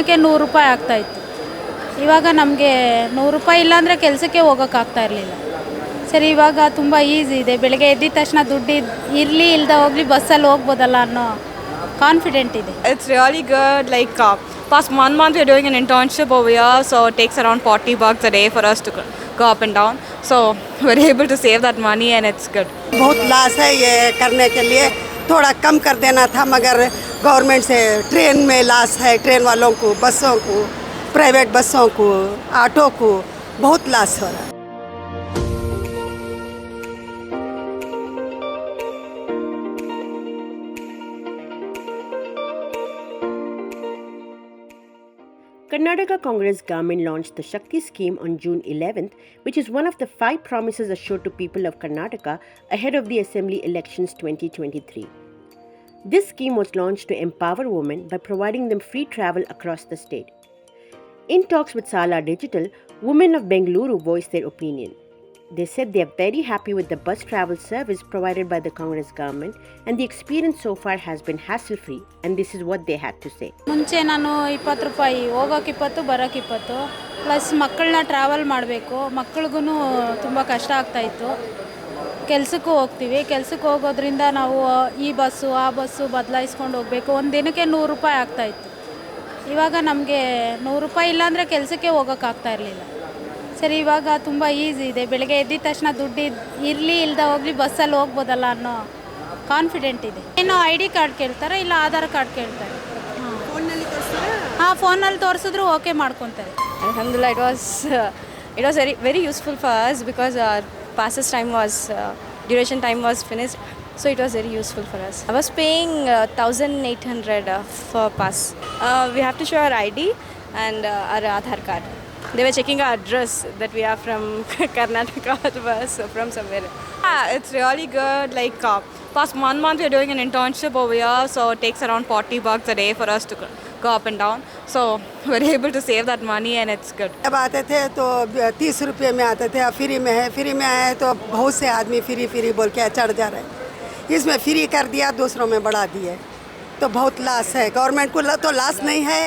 ದಿನಕ್ಕೆ 100 ರೂಪಾಯಿ ಆಗ್ತಾಯಿತ್ತು. ಇವಾಗ ನಮಗೆ 100 ರೂಪಾಯಿ ಇಲ್ಲಾಂದರೆ ಕೆಲಸಕ್ಕೆ ಹೋಗೋಕ್ಕಾಗ್ತಾ ಇರಲಿಲ್ಲ. ಸರಿ, ಇವಾಗ ತುಂಬ ಈಸಿ ಇದೆ. ಬೆಳಗ್ಗೆ ಎದ್ದಿದ ತಕ್ಷಣ ದುಡ್ಡು ಇರಲಿ ಇಲ್ಲದೆ ಹೋಗಲಿ ಬಸ್ಸಲ್ಲಿ ಹೋಗ್ಬೋದಲ್ಲ ಅನ್ನೋ ಕಾನ್ಫಿಡೆಂಟ್ ಇದೆ. It's really good. Past 1 month we're doing an internship over here, so it takes around $40 a day for us to go up and down. So we're able to save that money and it's good. बहुत लाश है ये करने के लिए. थोड़ा कम कर देना था, मगर गवर्नमेंट से ट्रेन में लाश है. ट्रेन वालों को, बसों को, प्राइवेट बसों को, ऑटो को बहुत लाश हो रहा है. Karnataka Congress government launched the Shakti scheme on June 11th, which is one of the 5 promises assured to people of Karnataka ahead of the Assembly elections 2023. This scheme was launched to empower women by providing them free travel across the state. In talks with Sala Digital, women of Bengaluru voiced their opinion. They said they are very happy with the bus travel service provided by the Congress government, and the experience so far has been hassle-free, and this is what they had to say. ಮುಂಚೆ ನಾನು 20 ರೂಪಾಯಿ ಹೋಗೋಕೆ 20 ಬರೋಕೆ 20 plus ಮಕ್ಕಳನ್ನ travel ಮಾಡಬೇಕು. ಮಕ್ಕಳಿಗೂ ತುಂಬ ಕಷ್ಟ ಆಗ್ತಾಯಿತ್ತು. ಕೆಲಸಕ್ಕೂ ಹೋಗ್ತೀವಿ. ಕೆಲಸಕ್ಕೆ ಹೋಗೋದ್ರಿಂದ ನಾವು ಈ ಬಸ್ಸು ಆ ಬಸ್ಸು ಬದಲಾಯಿಸ್ಕೊಂಡು ಹೋಗಬೇಕು. ಒಂದು ದಿನಕ್ಕೆ 100 ರೂಪಾಯಿ ಆಗ್ತಾಯಿತ್ತು. ಇವಾಗ ನಮಗೆ 100 ರೂಪಾಯಿ ಇಲ್ಲಾಂದರೆ ಕೆಲಸಕ್ಕೆ ಹೋಗೋಕ್ಕಾಗ್ತಾ ಇರಲಿಲ್ಲ. ಸರಿ, ಇವಾಗ ತುಂಬ ಈಸಿ ಇದೆ. ಬೆಳಗ್ಗೆ ಎದ್ದಿದ ತಕ್ಷಣ ದುಡ್ಡು ಇರಲಿ ಇಲ್ಲದೆ ಹೋಗಲಿ ಬಸ್ಸಲ್ಲಿ ಹೋಗ್ಬೋದಲ್ಲ ಅನ್ನೋ ಕಾನ್ಫಿಡೆಂಟ್ ಇದೆ. ಏನು ID ಕಾರ್ಡ್ ಕೇಳ್ತಾರೆ, ಇಲ್ಲ ಆಧಾರ್ ಕಾರ್ಡ್ ಕೇಳ್ತಾರೆ. ಫೋನಲ್ಲಿ ತೋರಿಸಿದ್ರು ಓಕೆ ಮಾಡ್ಕೊತಾರೆ. Alhamdulillah, it was very very useful for us because our passes time was duration time was finished, so it was very useful for us. I was paying 1,800 for pass. We have to show our ID and our Aadhaar card. They were checking our address that we are from Karnataka or from somewhere. Yeah, it's really good. Past 1 month we're doing an internship over here, so it takes around $40 a day for us to go up and down. So we're able to save that money and it's good. जब आते थे तो 30 रुपये में आते थे. अब free में है. फ्री में आए तो बहुत से आदमी फ्री बोल के चढ़ जा रहे हैं. इसमें फ्री कर दिया, दूसरों में बढ़ा दिए, तो बहुत लाश है. गवर्नमेंट को तो लाश नहीं है.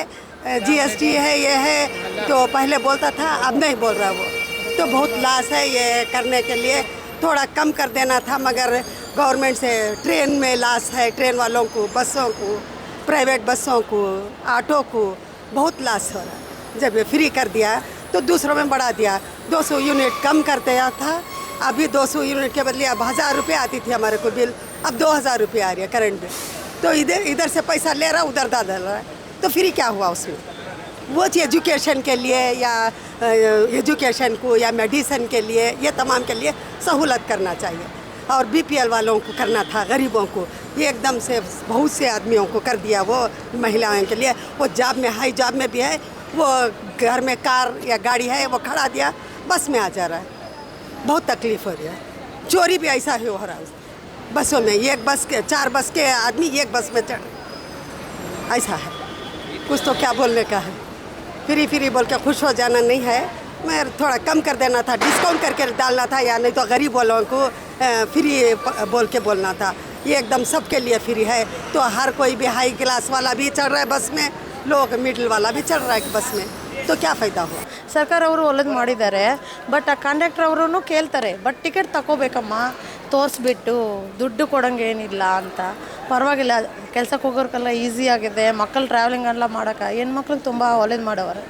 GST है, ये है, तो पहले बोलता था, अब नहीं बोल रहा वो. तो बहुत लाश है ये करने के लिए. थोड़ा कम कर देना था, मगर गवर्नमेंट से ट्रेन में लाश है. ट्रेन वालों को, बसों को, प्राइवेट बसों को, ऑटो को बहुत लाश हो रहा है. जब ये फ्री कर दिया तो दूसरों में बढ़ा दिया. 200 यूनिट कम कर दिया था. अभी 200 यूनिट के बदले अब 1,000 रुपये आती थी हमारे को बिल, अब 2,000 रुपये आ रही है करंट बिल. तो इधर से पैसा ले रहा, उधर डाल रहा है. तो फ्री क्या हुआ उसमें? वो एजुकेशन के लिए या एजुकेशन को या मेडिसिन के लिए, ये तमाम के लिए सहूलत करना चाहिए. और BPL वालों को करना था, गरीबों को. ये एकदम से बहुत से आदमियों को कर दिया. वो महिलाओं के लिए, वो जॉब में, हाई जॉब में भी है, वो घर में कार या गाड़ी है वो खड़ा दिया, बस में आ जा रहा है. बहुत तकलीफ़ हो रही है. चोरी भी ऐसा ही हो रहा है बसों में. एक बस के 4 बस के आदमी एक बस में चढ़, ऐसा है. कुछ तो क्या बोलने का है. फ्री बोल के खुश हो जाना नहीं है. मैं थोड़ा कम कर देना था, डिस्काउंट करके डालना था, या नहीं तो गरीब वालों को फ्री बोल के बोलना था. ये एकदम सबके लिए फ्री है. तो हर कोई भी हाई क्लास वाला भी चढ़ रहा है बस में, लोग मिडिल वाला भी चढ़ रहा है बस में. तो क्या फ़ायदा हुआ? ಸರ್ಕಾರ ಅವರು ಒಳ್ಳೇದು ಮಾಡಿದ್ದಾರೆ. ಬಟ್ ಆ ಕಂಡಕ್ಟರ್ ಅವರು ಕೇಳ್ತಾರೆ, ಬಟ್ ಟಿಕೆಟ್ ತಗೋಬೇಕಮ್ಮ, ತೋರಿಸ್ಬಿಟ್ಟು ದುಡ್ಡು ಕೊಡೋಂಗೇನಿಲ್ಲ ಅಂತ. ಪರವಾಗಿಲ್ಲ, ಕೆಲ್ಸಕ್ಕೆ ಹೋಗೋರ್ಗೆಲ್ಲ ಈಸಿ ಆಗಿದೆ. ಮಕ್ಕಳು ಟ್ರಾವೆಲಿಂಗ್ ಎಲ್ಲ ಮಾಡೋಕೆ ಹೆಣ್ಮಕ್ಳಿಗೆ ತುಂಬ ಒಳ್ಳೇದು ಮಾಡವ್ರೆ.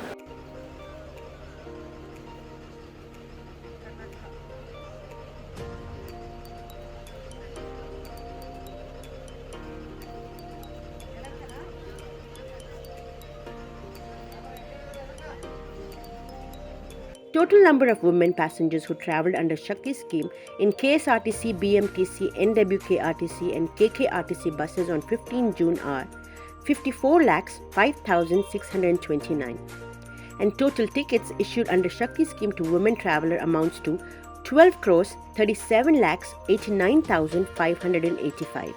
Total number of women passengers who travelled under Shakti scheme in KSRTC, BMTC, NWKRTC and KKRTC buses on 15 June are 54,05,629. And total tickets issued under Shakti scheme to women traveller amounts to 12,37,89,585.